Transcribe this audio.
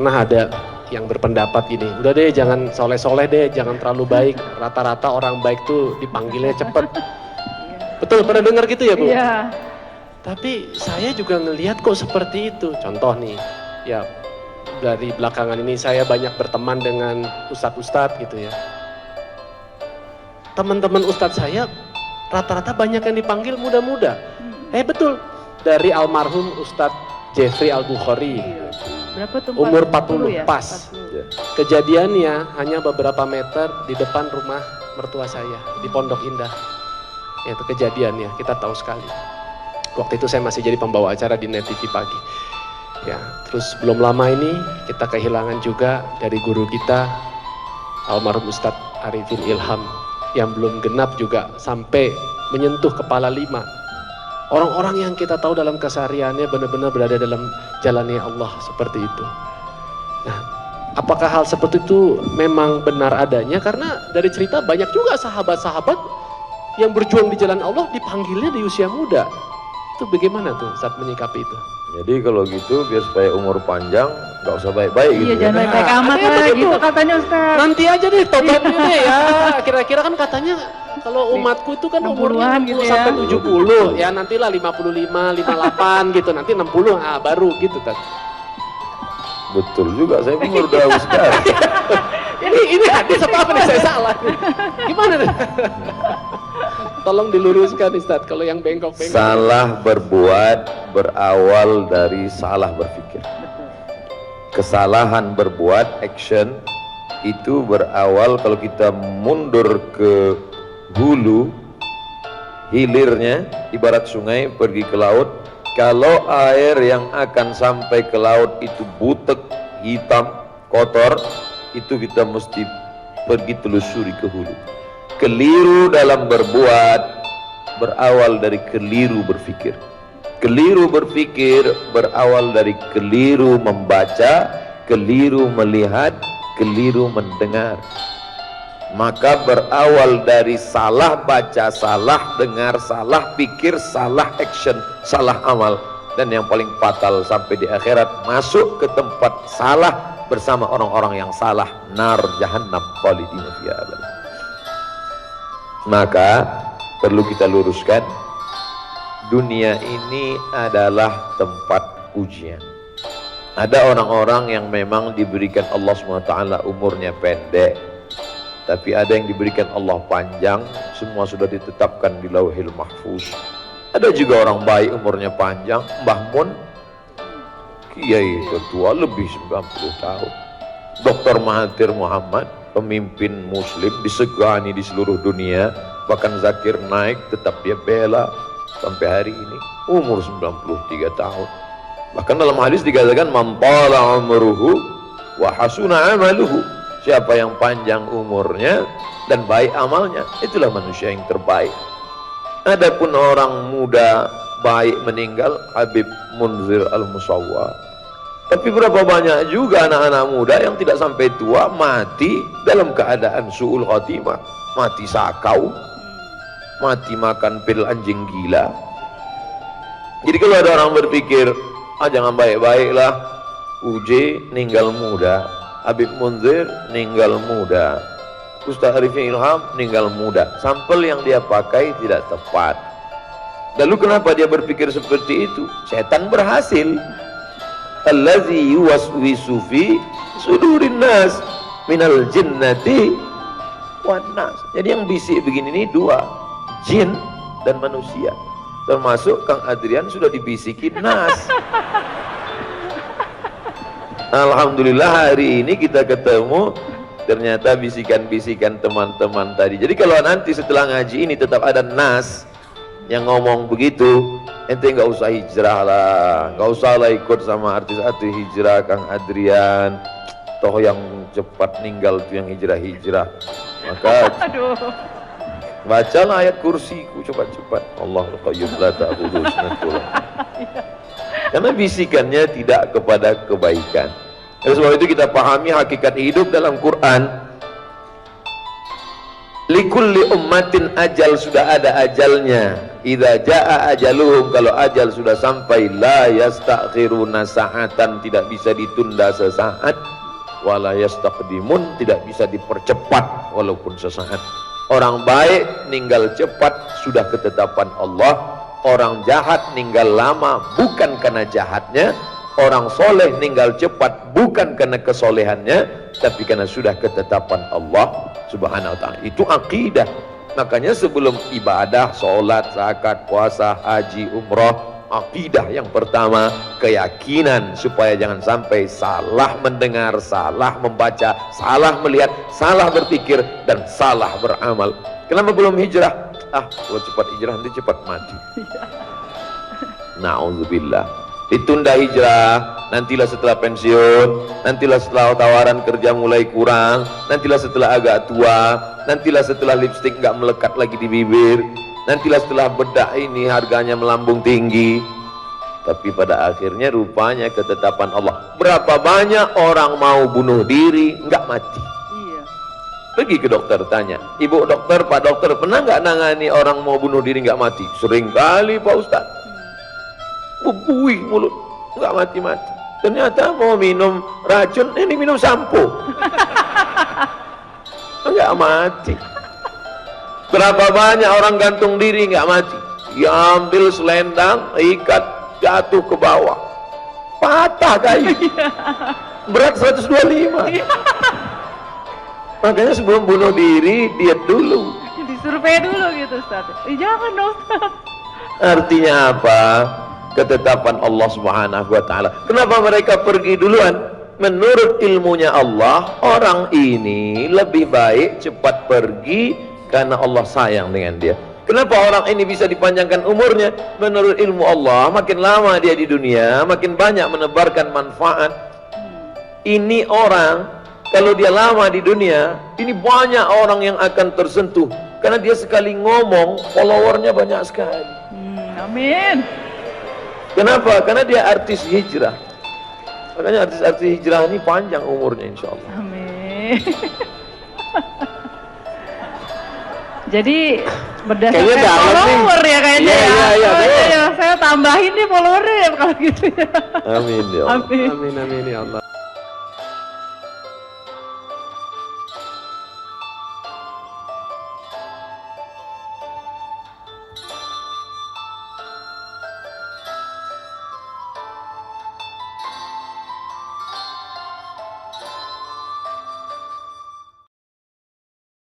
pernah ada yang berpendapat gini, udah deh jangan soleh-soleh deh, jangan terlalu baik, rata-rata orang baik tuh dipanggilnya cepet. Betul, pernah dengar gitu ya Bu? Iya. Tapi saya juga ngelihat kok seperti itu. Contoh nih, ya dari belakangan ini saya banyak berteman dengan ustadz-ustadz gitu ya. Teman-teman ustadz saya rata-rata banyak yang dipanggil muda-muda. Betul, dari almarhum Ustadz Jeffrey Al-Bukhari. Berapa tuh? Umur 40 ya? pas. 40. Kejadiannya hanya beberapa meter di depan rumah mertua saya di Pondok Indah. Itu kejadiannya, kita tahu sekali. Waktu itu saya masih jadi pembawa acara di Net TV Pagi. Ya, terus belum lama ini kita kehilangan juga dari guru kita almarhum Ustadz Arifin Ilham yang belum genap juga sampai menyentuh kepala 5. Orang-orang yang kita tahu dalam kesehariannya benar-benar berada dalam jalannya Allah seperti itu. Nah, apakah hal seperti itu memang benar adanya? Karena dari cerita banyak juga sahabat-sahabat yang berjuang di jalan Allah dipanggilnya di usia muda. Itu bagaimana tuh saat menyikapi itu? Jadi kalau gitu biar supaya umur panjang nggak usah baik-baik gitu. Iya, jangan baik-baik amat lah gitu katanya Ustaz. Nanti aja deh tobatnya deh ya. Kira-kira kan katanya kalau umatku itu kan umurnya 60 gitu ya. sampai 70. Ya nantilah 55, 58 gitu. Nanti 60 baru gitu kan. Betul juga, saya pun baru tahu sekarang. Ini hadis apa nih, saya salah. Gimana tuh? Tolong diluruskan Ustadz kalau yang bengkok-bengkok. Salah berbuat berawal dari salah berpikir. Kesalahan berbuat, action, itu berawal kalau kita mundur ke hulu, hilirnya, ibarat sungai pergi ke laut. Kalau air yang akan sampai ke laut itu butek, hitam, kotor, itu kita mesti pergi telusuri ke hulu. Keliru dalam berbuat berawal dari keliru berpikir. Keliru berpikir berawal dari keliru membaca, keliru melihat, keliru mendengar. Maka berawal dari salah baca, salah dengar, salah pikir, salah action, salah amal. Dan yang paling fatal sampai di akhirat, masuk ke tempat salah bersama orang-orang yang salah, nar jahannam khalidina fiha abadan. Maka perlu kita luruskan, dunia ini adalah tempat ujian. Ada orang-orang yang memang diberikan Allah SWT umurnya pendek, tapi ada yang diberikan Allah panjang, semua sudah ditetapkan di Lauhil Mahfuz. Ada juga orang baik umurnya panjang, Mbah Mun, kiai tertua lebih 90 tahun. Dr. Mahathir Muhammad, pemimpin muslim disegani di seluruh dunia, bahkan Zakir Naik tetap dia bela sampai hari ini, umur 93 tahun. Bahkan dalam hadis dikatakan man tala umruhu wa hasuna amaluhu, siapa yang panjang umurnya dan baik amalnya, itulah manusia yang terbaik. Adapun orang muda baik meninggal, Habib Munzir Al-Musawwa. Tapi berapa banyak juga anak-anak muda yang tidak sampai tua mati dalam keadaan su'ul khatimah, mati sakau, mati makan pil anjing gila. Jadi kalau ada orang berpikir, jangan baik-baiklah, UJ ninggal muda, Habib Munzir ninggal muda, Ustaz Arifin Ilham ninggal muda, sampel yang dia pakai tidak tepat. Lalu kenapa dia berpikir seperti itu? Setan berhasil. Allazi yuwaswisu fi sudurin nas minal jinnati wan nas. Jadi yang bisik begini ini dua, jin dan manusia. Termasuk Kang Adrian sudah dibisikin nas. Alhamdulillah hari ini kita ketemu, ternyata bisikan-bisikan teman-teman tadi. Jadi kalau nanti setelah ngaji ini tetap ada nas yang ngomong begitu, ente nggak usah hijrah lah, nggak usah lah ikut sama artis-artis hijrah Kang Adrian, toh yang cepat meninggal itu yang hijrah-hijrah. Maka bacalah ayat kursiku cepat-cepat, Allahul qayyum la ta'khudhuhu sinatun. Karena bisikannya tidak kepada kebaikan. Oleh sebab itu kita pahami hakikat hidup dalam Quran. Likulli ummatin ajal, sudah ada ajalnya. idza jaa ajaluhum, kalau ajal sudah sampai, la yastakhiruna sa'atan, tidak bisa ditunda sesaat, wala yastaqdimun, tidak bisa dipercepat walaupun sesaat. Orang baik ninggal cepat sudah ketetapan Allah, orang jahat ninggal lama bukan karena jahatnya, orang soleh ninggal cepat bukan karena kesolehannya, tapi karena sudah ketetapan Allah subhanahu wa ta'ala. Itu akidah. Makanya sebelum ibadah, sholat, zakat, puasa, haji, umrah, akidah yang pertama, keyakinan, supaya jangan sampai salah mendengar, salah membaca, salah melihat, salah berpikir, dan salah beramal. Kenapa belum hijrah? Kalau cepat hijrah nanti cepat mati. Na'udzubillah. Ditunda hijrah, nantilah setelah pensiun, nantilah setelah tawaran kerja mulai kurang, nantilah setelah agak tua, nantilah setelah lipstik nggak melekat lagi di bibir, nantilah setelah bedak ini harganya melambung tinggi. Tapi pada akhirnya rupanya ketetapan Allah. Berapa banyak orang mau bunuh diri nggak mati? Iya. Pergi ke dokter tanya, ibu dokter, pak dokter, pernah nggak nangani orang mau bunuh diri nggak mati? Sering kali pak ustaz. Bubui mulut, nggak mati-mati. Ternyata mau minum racun, ini minum sampo, nggak mati. Berapa banyak orang gantung diri nggak mati? Ya ambil selendang, ikat, jatuh ke bawah, patah kayu, berat 125. Makanya sebelum bunuh diri, diet dulu. Disurvei dulu gitu Ustaz. Jangan dong Ustaz. Artinya apa? Ketetapan Allah subhanahu wa ta'ala. Kenapa mereka pergi duluan? Menurut ilmunya Allah, orang ini lebih baik cepat pergi karena Allah sayang dengan dia. Kenapa orang ini bisa dipanjangkan umurnya? Menurut ilmu Allah, makin lama dia di dunia, makin banyak menebarkan manfaat. Ini orang, kalau dia lama di dunia, ini banyak orang yang akan tersentuh, karena dia sekali ngomong, followernya banyak sekali. Amin. Kenapa? Karena dia artis hijrah. Makanya artis-artis hijrah ini panjang umurnya insya Allah. Amin. Jadi Kayaknya berdasarkan dalam nih. follower ya kayaknya Iya, ya. iya. Saya tambahin nih followernya ya kalau gitu ya. Amin ya Allah. Amin. Amin amin ya Allah.